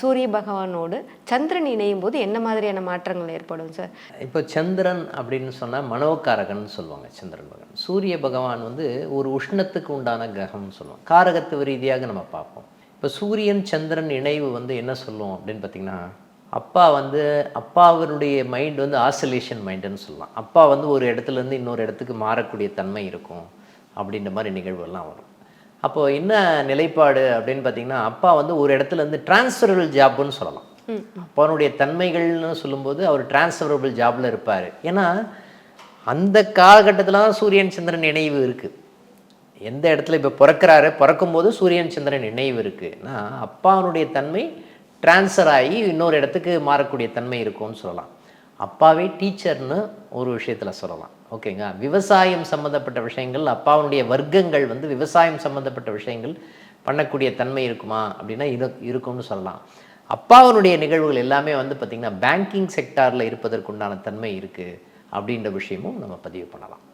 சூரிய பகவானோடு சந்திரன் இணையும் போது என்ன மாதிரியான மாற்றங்கள் ஏற்படும் சார்? இப்போ சந்திரன் அப்படின்னு சொன்னால் மனோகாரகன் சொல்லுவாங்க. சந்திரன் பகவான், சூரிய பகவான் வந்து ஒரு உஷ்ணத்துக்கு உண்டான கிரகம்னு சொல்லுவோம். காரகத்துவ ரீதியாக நம்ம பார்ப்போம். இப்போ சூரியன் சந்திரன் இணைவு வந்து என்ன சொல்லுவோம் அப்படின்னு பார்த்திங்கன்னா, அப்பாவினுடைய மைண்ட் வந்து ஆசோலேஷன் மைண்டுன்னு சொல்லலாம். அப்பா வந்து ஒரு இடத்துலேருந்து இன்னொரு இடத்துக்கு மாறக்கூடிய தன்மை இருக்கும் அப்படின்ற மாதிரி நிகழ்வுகள்லாம் வரும். அப்போது என்ன நிலைப்பாடு அப்படின்னு பார்த்திங்கன்னா, அப்பா வந்து ஒரு இடத்துலேருந்து டிரான்ஸ்ஃபரபிள் ஜாப்புன்னு சொல்லலாம். அப்பாவுடைய தன்மைகள்னு சொல்லும்போது அவர் டிரான்ஸ்ஃபரபிள் ஜாபில் இருப்பார். ஏன்னா அந்த காலகட்டத்தில் தான் சூரியன் சந்திரன் இணைவு இருக்குது. எந்த இடத்துல இப்போ பிறக்கும்போது சூரியன் சந்திரன் இணைவு இருக்குன்னா அப்பாவுடைய தன்மை டிரான்ஸ்ஃபர் ஆகி இன்னொரு இடத்துக்கு மாறக்கூடிய தன்மை இருக்கும்னு சொல்லலாம். அப்பாவே டீச்சர்னு ஒரு விஷயத்தில் சொல்லலாம். ஓகேங்க. விவசாயம் சம்மந்தப்பட்ட விஷயங்கள், அப்பாவுடைய வர்க்கங்கள் வந்து விவசாயம் சம்மந்தப்பட்ட விஷயங்கள் பண்ணக்கூடிய தன்மை இருக்குமா அப்படின்னா இருக்கும்னு சொல்லலாம். அப்பாவுடைய நிகழ்வுகள் எல்லாமே வந்து பார்த்திங்கன்னா பேங்கிங் செக்டாரில் இருப்பதற்குண்டான தன்மை இருக்குது அப்படின்ற விஷயமும் நம்ம பதிவு பண்ணலாம்.